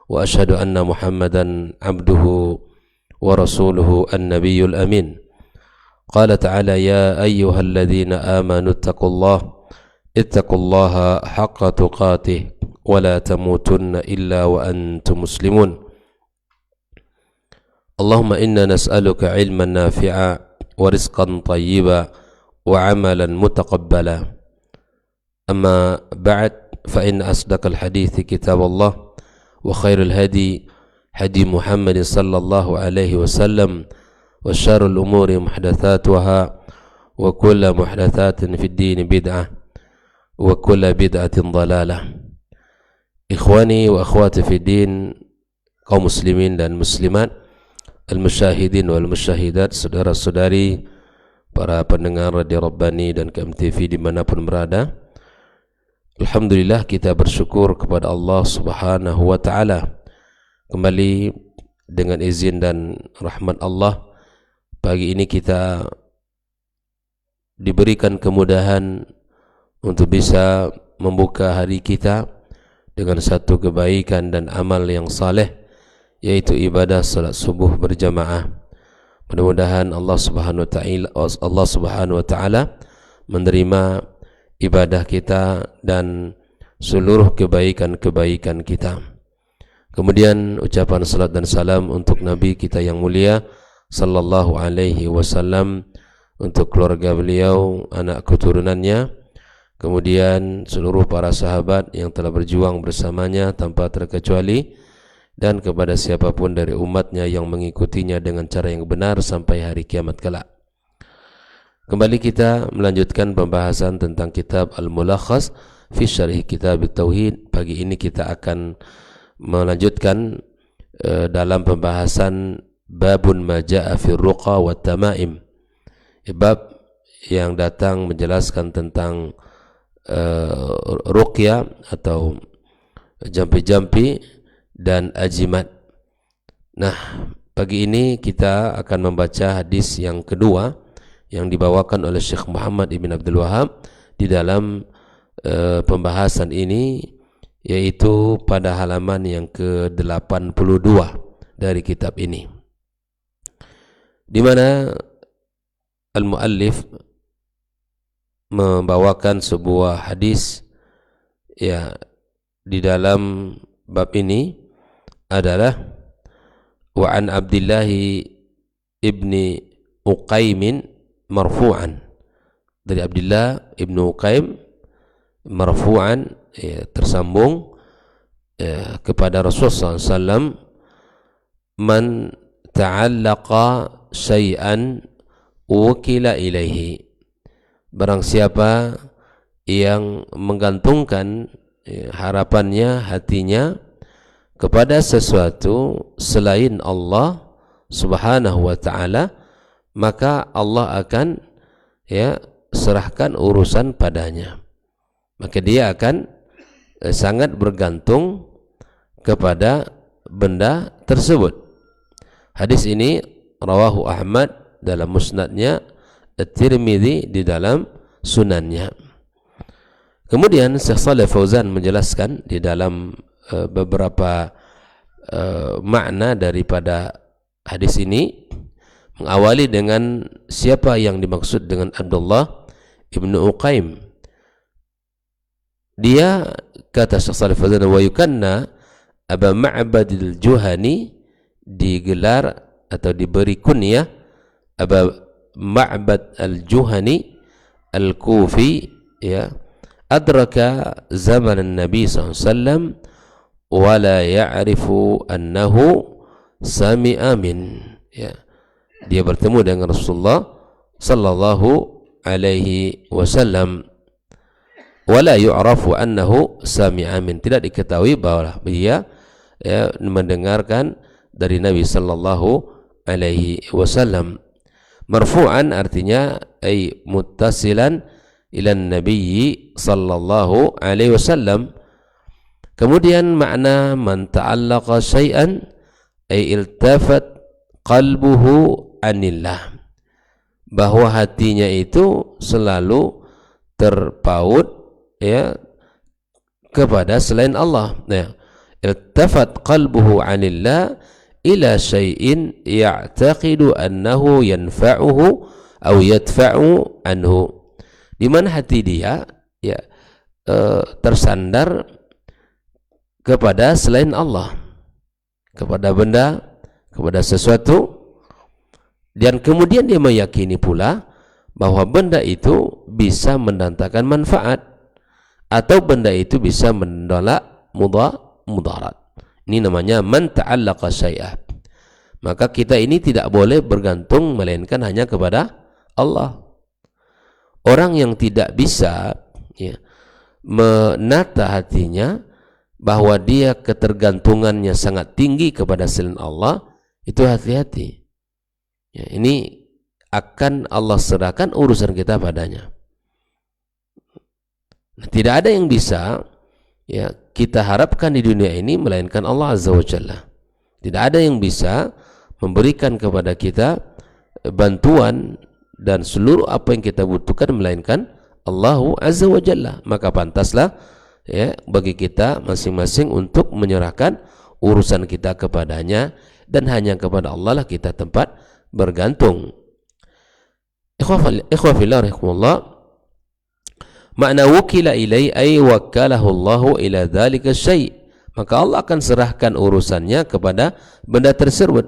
وأشهد أن محمدا عبده ورسوله النبي الأمين. قال تعالى: يا أيها الذين آمنوا اتقوا الله حق تقاته ولا تموتن إلا وأنتم مسلمون. اللهم إنا نسألك علما نافعا ورزقا طيبا وعملا متقبلا. أما بعد، فإن أصدق الحديث كتاب الله، وخير الهدي هدي محمد صلى الله عليه وسلم، وشر الأمور محدثاتها، وكل محدثات في الدين بدعة، وكل بدعة ضلالة. Ikhwani wa akhwati fi din, kaum muslimin dan muslimat, al-musyahidin wal musyahidat, saudara-saudari para pendengar Radio Rabbani dan KMTV dimanapun berada, alhamdulillah kita bersyukur kepada Allah Subhanahu wa ta'ala. Kembali dengan izin dan rahmat Allah, pagi ini kita diberikan kemudahan untuk bisa membuka hari kita dengan satu kebaikan dan amal yang saleh, yaitu ibadah salat subuh berjamaah. Mudah-mudahan Allah Subhanahu wa ta'ala menerima ibadah kita dan seluruh kebaikan-kebaikan kita. Kemudian ucapan salat dan salam untuk Nabi kita yang mulia sallallahu alaihi wasallam, untuk keluarga beliau, anak keturunannya, kemudian seluruh para sahabat yang telah berjuang bersamanya tanpa terkecuali, dan kepada siapapun dari umatnya yang mengikutinya dengan cara yang benar sampai hari kiamat kelak. Kembali kita melanjutkan pembahasan tentang kitab Al-Mulakhas fi Syarh Kitab Tauhid. Pagi ini kita akan melanjutkan dalam pembahasan babun ma jaa fi ruqa wa tamaim, bab yang datang menjelaskan tentang ruqyah atau jampi-jampi dan ajimat. Nah, pagi ini kita akan membaca hadis yang kedua yang dibawakan oleh Syekh Muhammad ibn Abdul Wahab di dalam pembahasan ini, yaitu pada halaman yang ke-82 dari kitab ini, di mana al-muallif membawakan sebuah hadis ya di dalam bab ini adalah wa an Abdullah ibni Uqaimin marfu'an, dari Abdullah ibnu Uqaim marfu'an, ya, tersambung kepada Rasulullah SAW, man ta'allaqa syai'an wukila ilaihi, barang siapa yang menggantungkan harapannya, hatinya kepada sesuatu selain Allah Subhanahu wa ta'ala, maka Allah akan serahkan urusan padanya, maka dia akan sangat bergantung kepada benda tersebut. Hadis ini rawahu Ahmad dalam musnadnya, At-Tirmidzi di dalam sunannya. Kemudian Syekh Shalih Fauzan menjelaskan di dalam beberapa makna daripada hadis ini, mengawali dengan siapa yang dimaksud dengan Abdullah ibnu Uqaim. Dia, kata Syekh Shalih Fauzan, wa yukanna Aba Ma'bad al-Juhani, digelar atau diberi kunyah Aba Ma'bad al-Juhani al-Kufi, ya, adraka zaman Nabi SAW wa la ya'rifu annahu sami'a min, ya, dia bertemu dengan Rasulullah sallallahu alaihi wasallam, wa la yu'rafu annahu sami'a min, tidak diketahui bahwa dia mendengarkan dari Nabi sallallahu alaihi wasallam. Marfu'an artinya ay muttasilan ila nabiyyi sallallahu alaihi wasallam. Kemudian makna man ta'allaqa syai'an ay iltafat qalbuhu anillah, bahwa hatinya itu selalu terpaut kepada selain Allah. iltafat qalbuhu 'anillah ila syai'in ya'taqidu annahu yanfa'uhu aw yadfa'u anhu, di mana hati dia ya tersandar kepada selain Allah, kepada benda, kepada sesuatu, dan kemudian dia meyakini pula bahwa benda itu bisa mendatangkan manfaat atau benda itu bisa menolak mudarat. Ini namanya man ta'allaqa syai'ah. Maka kita ini tidak boleh bergantung melainkan hanya kepada Allah. Orang yang tidak bisa ya, menata hatinya bahwa dia ketergantungannya sangat tinggi kepada selain Allah, itu hati-hati. Ya, ini akan Allah serahkan urusan kita padanya. Nah, tidak ada yang bisa ya kita harapkan di dunia ini melainkan Allah Azza wa Jalla. Tidak ada yang bisa memberikan kepada kita bantuan dan seluruh apa yang kita butuhkan melainkan Allah Azza wa Jalla. Maka pantaslah ya bagi kita masing-masing untuk menyerahkan urusan kita kepadanya, dan hanya kepada Allah lah kita tempat bergantung. Ikhwah fillah rahimakumullah, makna wukila ilai ay wakkalahu Allah ila dzalika syai', maka Allah akan serahkan urusannya kepada benda tersebut,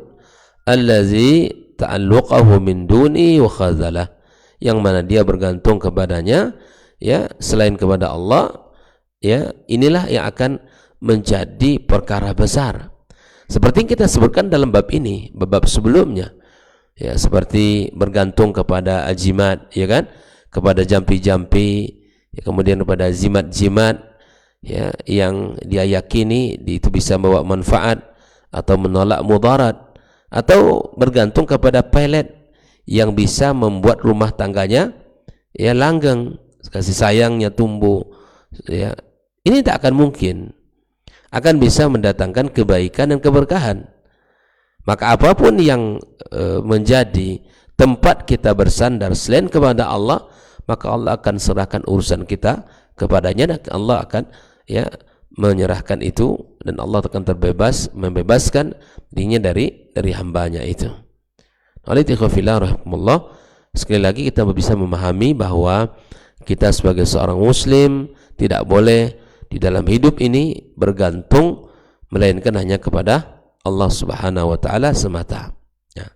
allazi ta'alluqahu min duni wa khazalah, yang mana dia bergantung kepadanya ya selain kepada Allah, ya inilah yang akan menjadi perkara besar. Seperti yang kita sebutkan dalam bab ini, bab sebelumnya, ya seperti bergantung kepada ajimat, ya kan, kepada jampi-jampi, ya, kemudian kepada jimat-jimat ya yang dia yakini itu bisa membawa manfaat atau menolak mudarat, atau bergantung kepada pelet yang bisa membuat rumah tangganya ya langgeng, kasih sayangnya tumbuh, ya ini tak akan mungkin akan bisa mendatangkan kebaikan dan keberkahan. Maka apapun yang menjadi tempat kita bersandar selain kepada Allah, maka Allah akan serahkan urusan kita kepadanya, dan Allah akan ya menyerahkan itu, dan Allah akan membebaskan dirinya dari hambanya itu. Oleh itu rahimahullah, sekali lagi kita bisa memahami bahwa kita sebagai seorang muslim tidak boleh di dalam hidup ini bergantung melainkan hanya kepada Allah Subhanahu wa taala semata. Ya.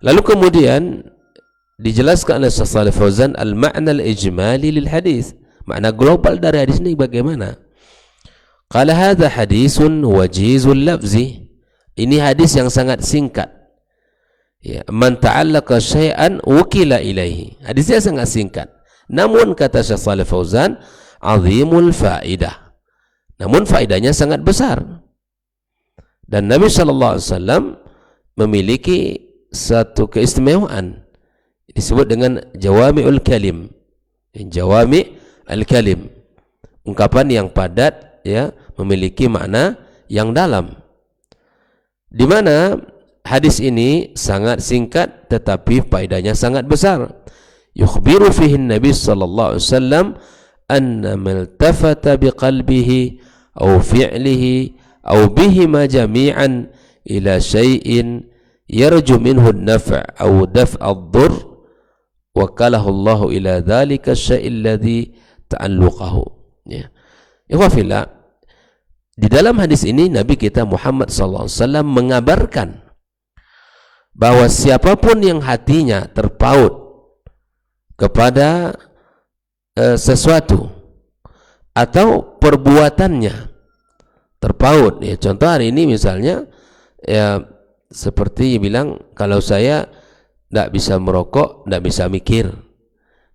Lalu kemudian dijelaskan oleh Syekh Shalih Fauzan al-ma'na al-ijmali lil hadis. Makna global dari hadis ini bagaimana? Qala hadza hadisun wajizul lafzi. Ini hadis yang sangat singkat. Ya, man ta'allaqa syai'an wukila ilaihi. Hadisnya sangat singkat. Namun kata Syekh Shalih Fauzan, azimul faidah. Namun faedahnya sangat besar. Dan Nabi sallallahu alaihi wasallam memiliki satu keistimewaan disebut dengan jawami'ul kalim. Jawami' al-kalim. Ungkapan yang padat ya, memiliki makna yang dalam. Di mana hadis ini sangat singkat tetapi faedahnya sangat besar. Yukhbiru fihi Nabi sallallahu alaihi wasallam anna maltafata biqalbihi aw fi'lihi aw bihima jami'an ila syai'in yarju minhu an-naf' aw daf'a ad-durr wakalahu Allah ila dzalika syai'il ladzi ta'alluqahu. Ya. Ikhwafillah, di dalam hadis ini Nabi kita Muhammad sallallahu alaihi wasallam mengabarkan bahwa siapapun yang hatinya terpaut kepada sesuatu atau perbuatannya terpaut, ya contoh hari ini misalnya ya seperti bilang, kalau saya tidak bisa merokok, tidak bisa mikir.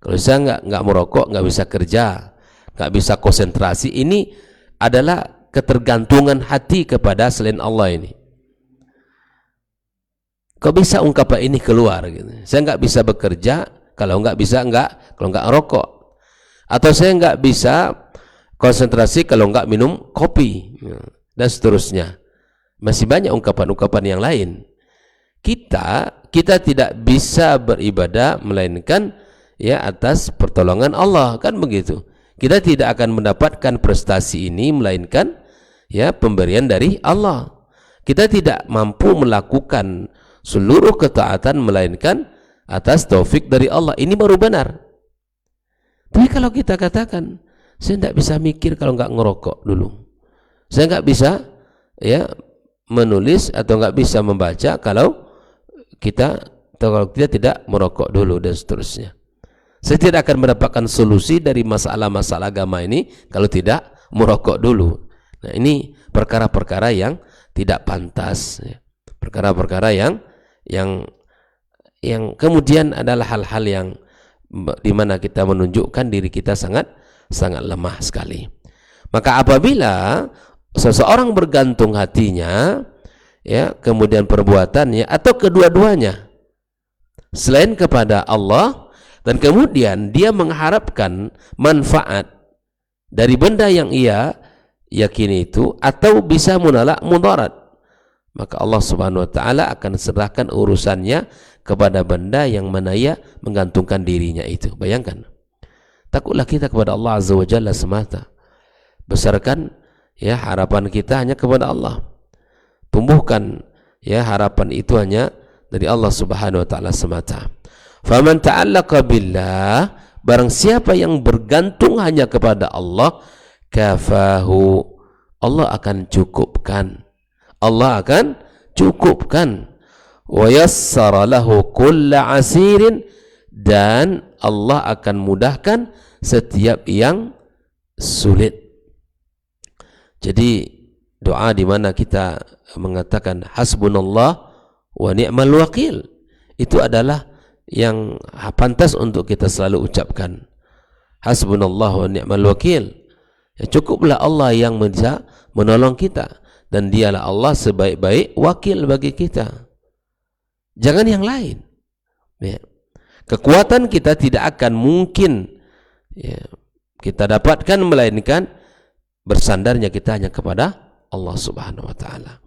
Kalau saya nggak merokok, nggak bisa kerja, nggak bisa konsentrasi. Ini adalah ketergantungan hati kepada selain Allah ini. Kok bisa ungkapan ini keluar? Gitu. Saya nggak bisa bekerja kalau nggak rokok. Atau saya nggak bisa konsentrasi kalau nggak minum kopi, dan seterusnya. Masih banyak ungkapan-ungkapan yang lain. Kita tidak bisa beribadah melainkan ya atas pertolongan Allah, kan begitu. Kita tidak akan mendapatkan prestasi ini melainkan ya pemberian dari Allah. Kita tidak mampu melakukan seluruh ketaatan melainkan atas taufik dari Allah. Ini baru benar. Tapi kalau kita katakan, saya tidak bisa mikir kalau nggak ngerokok dulu, saya nggak bisa ya menulis atau nggak bisa membaca kalau kita tidak merokok dulu dan seterusnya. Saya tidak akan mendapatkan solusi dari masalah-masalah agama ini kalau tidak merokok dulu. Nah, ini perkara-perkara yang tidak pantas, ya. Perkara-perkara yang kemudian adalah hal-hal yang di mana kita menunjukkan diri kita sangat lemah sekali. Maka apabila seseorang bergantung hatinya, ya, kemudian perbuatannya atau kedua-duanya selain kepada Allah, dan kemudian dia mengharapkan manfaat dari benda yang ia yakini itu atau bisa menolak mudarat, maka Allah Subhanahu wa taala akan serahkan urusannya kepada benda yang mana ia menggantungkan dirinya itu. Bayangkan, takutlah kita kepada Allah Azza wa Jalla semata, besarkan ya harapan kita hanya kepada Allah, tumbuhkan ya harapan itu hanya dari Allah Subhanahu wa taala semata. Faman ta'allaqa billah, barang siapa yang bergantung hanya kepada Allah, kafahu, Allah akan cukupkan. Allah akan cukupkan. Wa yassara lahu kulla asirin, dan Allah akan mudahkan setiap yang sulit. Jadi doa di mana kita mengatakan hasbunallah wa ni'mal wakil, itu adalah yang pantas untuk kita selalu ucapkan. Hasbunallah wa ni'mal wakil, ya, cukuplah Allah yang bisa menolong kita, dan dialah Allah sebaik-baik wakil bagi kita, jangan yang lain, ya. Kekuatan kita tidak akan mungkin ya, kita dapatkan melainkan bersandarnya kita hanya kepada Allah Subhanahu wa taala.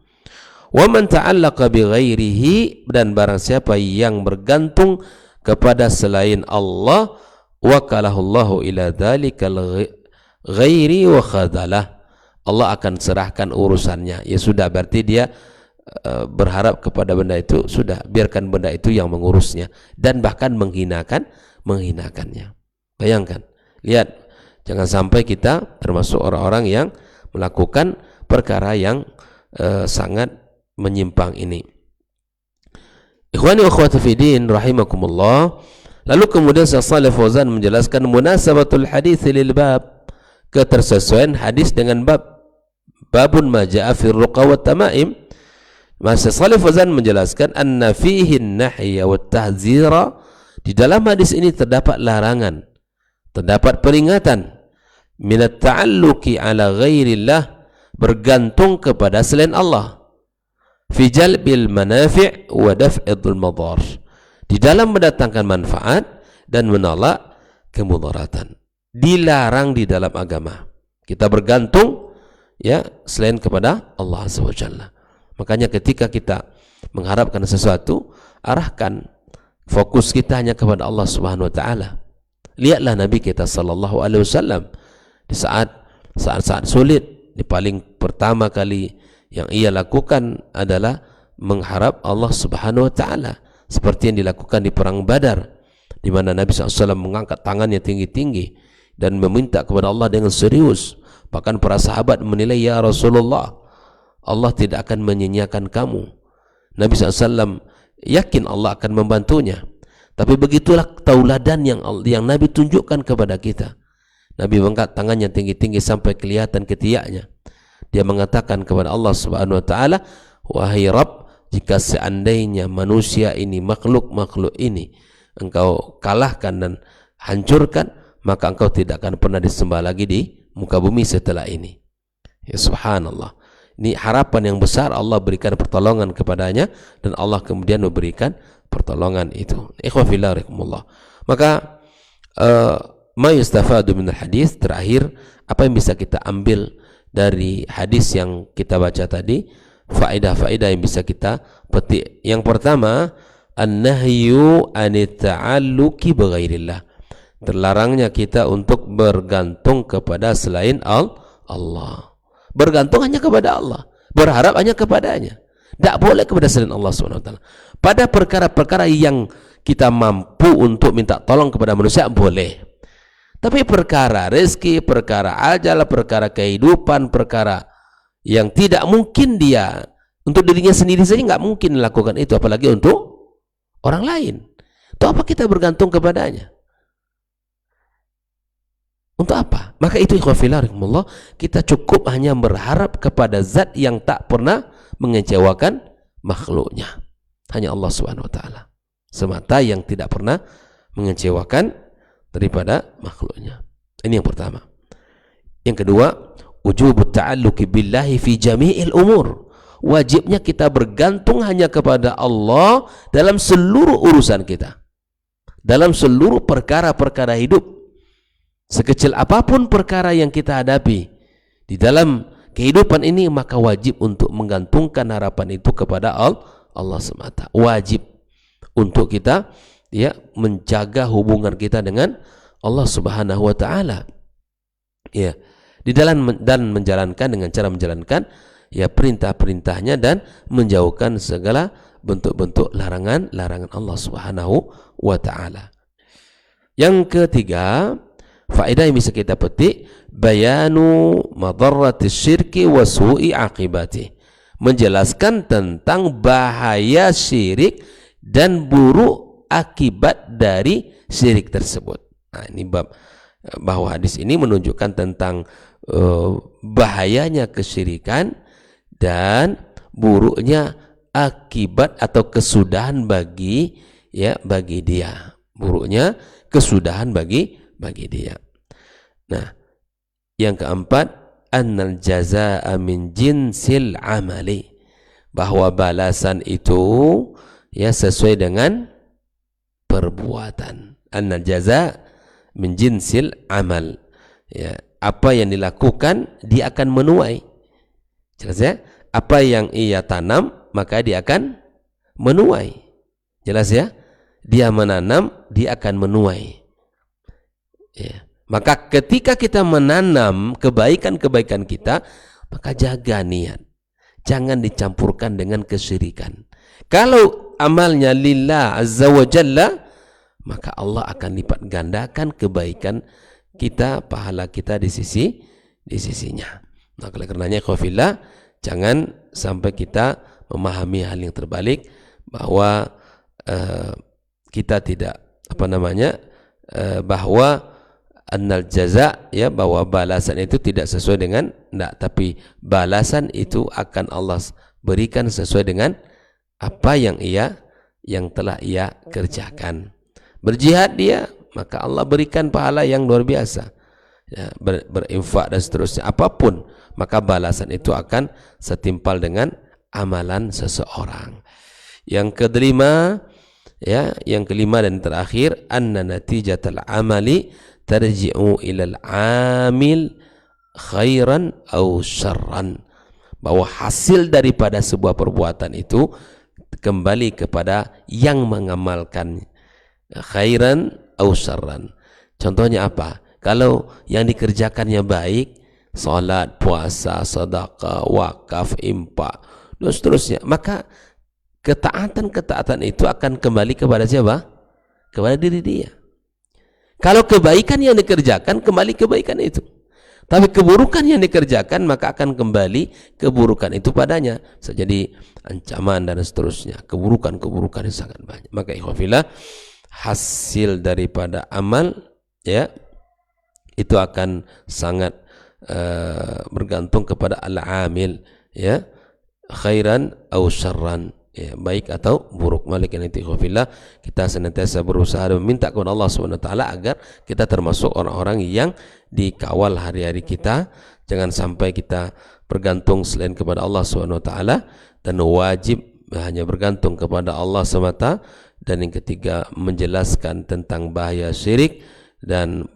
Wa man ta'allaqa bi ghairihi, dan barang siapa yang bergantung kepada selain Allah, wakalahu Allahu ila dzalikal ghairi wa khadalah, Allah akan serahkan urusannya. Ya sudah, berarti dia berharap kepada benda itu, sudah biarkan benda itu yang mengurusnya, dan bahkan menghinakannya. Bayangkan, lihat, jangan sampai kita termasuk orang-orang yang melakukan perkara yang sangat menyimpang ini. Ikhwani wa akhwati fi din rahimakumullah. Lalu kemudian Syekh Shalih Fauzan menjelaskan munasabatul hadits lil bab, ketersesuaian hadis dengan babun ma jaa fi ruqa wa tamaim. Syekh Shalih Fauzan menjelaskan anna fihi an-nahya wa tahzira, di dalam hadis ini terdapat larangan, terdapat peringatan minat ta'alluqi ala ghairillah, bergantung kepada selain Allah, fi jalbil manafi' wa daf'idul madar, di dalam mendatangkan manfaat dan menolak kemudaratan. Dilarang di dalam agama kita bergantung ya selain kepada Allah Azza wa Jalla. Makanya ketika kita mengharapkan sesuatu, arahkan fokus kita hanya kepada Allah Subhanahu wa taala. Lihatlah Nabi kita sallallahu alaihi wasallam di saat sulit, di paling pertama kali yang ia lakukan adalah mengharap Allah Subhanahu wa taala, seperti yang dilakukan di perang Badar, di mana Nabi SAW mengangkat tangannya tinggi-tinggi dan meminta kepada Allah dengan serius. Bahkan para sahabat menilai, ya Rasulullah, Allah tidak akan menyanyiakan kamu. Nabi SAW yakin Allah akan membantunya. Tapi begitulah tauladan yang Nabi tunjukkan kepada kita. Nabi mengangkat tangannya tinggi-tinggi sampai kelihatan ketiaknya. Dia mengatakan kepada Allah Subhanahu wa taala, wahai Rabb, jika seandainya manusia ini, makhluk-makhluk ini engkau kalahkan dan hancurkan, maka engkau tidak akan pernah disembah lagi di muka bumi setelah ini. Ya subhanallah. Ini harapan yang besar, Allah berikan pertolongan kepadanya, dan Allah kemudian memberikan pertolongan itu. Ikhwah fillah rahimakumullah. Maka ma yustafadu minal hadis, terakhir apa yang bisa kita ambil dari hadis yang kita baca tadi, faedah-faedah yang bisa kita petik. Yang pertama, an-nahyu anit ta'alluqi bighairillah, terlarangnya kita untuk bergantung kepada selain Allah. Bergantung hanya kepada Allah, berharap hanya kepadanya. Tidak boleh kepada selain Allah SWT. Pada perkara-perkara yang kita mampu untuk minta tolong kepada manusia boleh. Tapi perkara rezeki, perkara ajal, perkara kehidupan, perkara yang tidak mungkin dia untuk dirinya sendiri saja nggak mungkin melakukan itu, apalagi untuk orang lain. Itu apa kita bergantung kepadanya? Untuk apa? Maka itu ikhwafillah rahimahullah, kita cukup hanya berharap kepada zat yang tak pernah mengecewakan makhluknya. Hanya Allah Subhanahu wa taala semata yang tidak pernah mengecewakan daripada makhluknya. Ini yang pertama. Yang kedua, wujubut ta'alluqi billahi fi jami'il umur. Wajibnya kita bergantung hanya kepada Allah dalam seluruh urusan kita. Dalam seluruh perkara-perkara hidup. Sekecil apapun perkara yang kita hadapi di dalam kehidupan ini, maka wajib untuk menggantungkan harapan itu kepada Allah semata. Wajib untuk kita menjaga hubungan kita dengan Allah Subhanahu wa taala. Ya, di dalam dan menjalankan dengan cara menjalankan perintah-perintahnya dan menjauhkan segala bentuk-bentuk larangan-larangan Allah Subhanahu wa taala. Yang ketiga, faedah yang bisa kita petik, bayanu madarratis syirki wa su'i aqibati. Menjelaskan tentang bahaya syirik dan buruk akibat dari syirik tersebut. Nah, ini bab bahwa hadis ini menunjukkan tentang bahayanya kesyirikan dan buruknya akibat atau kesudahan bagi dia. Buruknya kesudahan bagi dia. Nah, yang keempat, annal jazaa'a min jinsil amali, bahwa balasan itu sesuai dengan perbuatan. Annal jazaa' min jinsil amal. Apa yang dilakukan dia akan menuai. Jelas ya? Apa yang ia tanam maka dia akan menuai. Jelas ya? Dia menanam, dia akan menuai. Maka ketika kita menanam kebaikan-kebaikan kita, maka jaga niat. Jangan dicampurkan dengan kesyirikan. Kalau amalnya lillah azza wa jalla, maka Allah akan lipat gandakan kebaikan kita, pahala kita di sisinya. Nah, oleh karenanya ikhwafillah, jangan sampai kita memahami hal yang terbalik, bahwa kita tidak bahwa annal jaza, bahwa balasan itu tidak sesuai dengan tapi balasan itu akan Allah berikan sesuai dengan apa yang telah ia kerjakan. Berjihad dia, maka Allah berikan pahala yang luar biasa. Berinfak dan seterusnya, apapun, maka balasan itu akan setimpal dengan amalan seseorang. Yang kelima dan terakhir, anna natijatal amali tarji'u ilal amil khairan aw syarran, bahwa hasil daripada sebuah perbuatan itu kembali kepada yang mengamalkan, khairan aw syarran. Contohnya apa? Kalau yang dikerjakannya baik, salat, puasa, sedekah, wakaf, infak, dan seterusnya, maka ketaatan itu akan kembali kepada siapa? Kepada diri dia. Kalau kebaikan yang dikerjakan, kembali kebaikan itu. Tapi keburukan yang dikerjakan, maka akan kembali keburukan itu padanya. Bisa jadi ancaman dan seterusnya. Keburukan yang sangat banyak. Maka ikhwafillah, hasil daripada amal itu akan sangat bergantung kepada al-amil, khairan aw syarran, baik atau buruk. Maka itu ikhwafillah, kita senantiasa berusaha dan meminta kepada Allah SWT agar kita termasuk orang-orang yang dikawal hari-hari kita. Jangan sampai kita bergantung selain kepada Allah SWT, dan wajib hanya bergantung kepada Allah semata. Dan yang ketiga, menjelaskan tentang bahaya syirik dan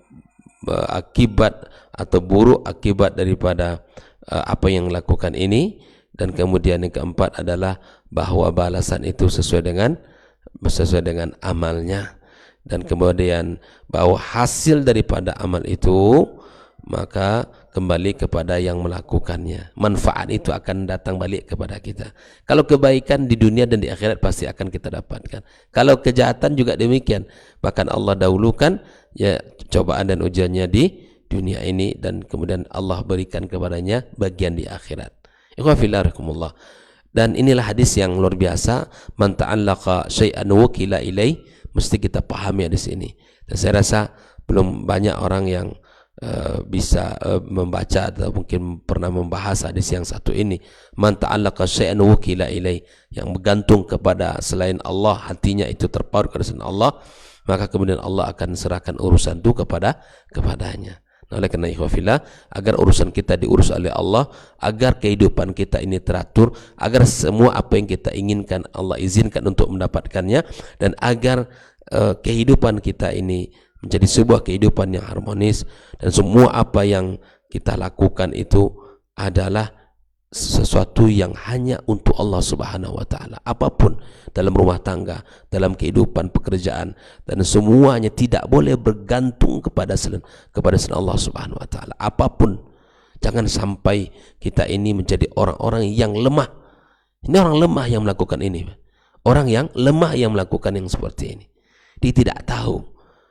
akibat atau buruk akibat daripada apa yang dilakukan ini. Dan kemudian yang keempat adalah bahwa balasan itu sesuai dengan amalnya. Dan kemudian bahwa hasil daripada amal itu, maka kembali kepada yang melakukannya. Manfaat itu akan datang balik kepada kita. Kalau kebaikan di dunia dan di akhirat pasti akan kita dapatkan. Kalau kejahatan juga demikian. Bahkan Allah dahulukan ya cobaan dan ujiannya di dunia ini dan kemudian Allah berikan kepadanya bagian di akhirat. Ikhwafillah. Dan inilah hadis yang luar biasa. Man ta'allaqa syai'an wukila ilai, mesti kita pahami di sini. Dan saya rasa belum banyak orang yang bisa membaca atau mungkin pernah membahas hadis yang satu ini. Man ta'allaqa syai'an wukila ilai, yang bergantung kepada selain Allah, hatinya itu terpaut kepada Allah, maka kemudian Allah akan serahkan urusan itu kepadanya. Nah, oleh karena ikhwafillah, agar urusan kita diurus oleh Allah, agar kehidupan kita ini teratur, agar semua apa yang kita inginkan Allah izinkan untuk mendapatkannya, dan agar kehidupan kita ini menjadi sebuah kehidupan yang harmonis, dan semua apa yang kita lakukan itu adalah sesuatu yang hanya untuk Allah Subhanahu wa taala. Apapun dalam rumah tangga, dalam kehidupan pekerjaan, dan semuanya tidak boleh bergantung kepada selain Allah Subhanahu wa taala. Apapun, jangan sampai kita ini menjadi orang-orang yang lemah. Ini orang lemah yang melakukan ini. Orang yang lemah yang melakukan yang seperti ini. Dia tidak tahu.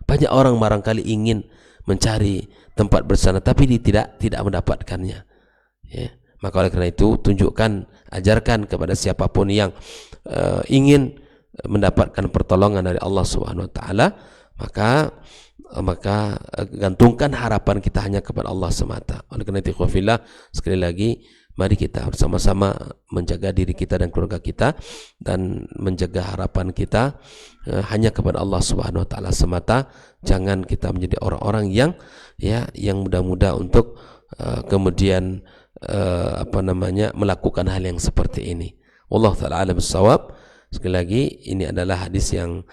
Banyak orang barangkali ingin mencari tempat bersandar, tapi dia tidak mendapatkannya. Ya. Maka oleh karena itu, tunjukkan, ajarkan kepada siapapun yang ingin mendapatkan pertolongan dari Allah Subhanahu wa taala, maka gantungkan harapan kita hanya kepada Allah semata. Oleh karena itu, ikhwafillah, sekali lagi mari kita bersama-sama menjaga diri kita dan keluarga kita, dan menjaga harapan kita hanya kepada Allah Subhanahu wa taala semata. Jangan kita menjadi orang-orang yang mudah-mudah untuk kemudian melakukan hal yang seperti ini. Wallahu taala alam bissawab. Sekali lagi, ini adalah hadis yang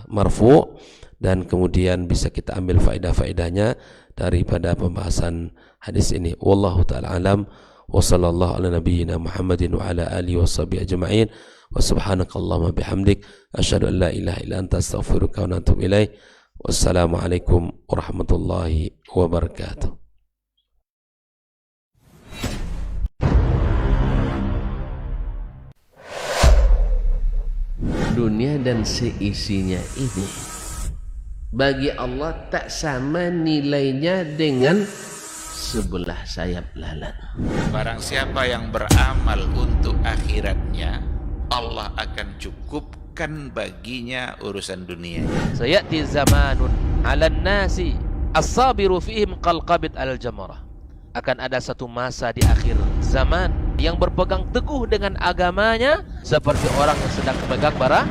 marfu, dan kemudian bisa kita ambil faedah-faedahnya daripada pembahasan hadis ini. Wallahu ta'ala alam, wa sallallahu ala nabiyyina Muhammadin wa ala alihi wa sahbihi ajma'in, wa subhanakallahumma bihamdik, asyhadu an la ilaha illa anta astaghfiruka wa atubu ilaik. Wassalamu alaikum warahmatullahi wabarakatuh. Dunia dan seisinya ini bagi Allah tak sama nilainya dengan sebelah sayap lalat. Barang siapa yang beramal untuk akhiratnya, Allah akan cukupkan baginya urusan dunia. Sayati zamanun 'alan nasi as-sabiru fihim qalqabit al-jamarah. Akan ada satu masa di akhir zaman yang berpegang teguh dengan agamanya seperti orang yang sedang memegang bara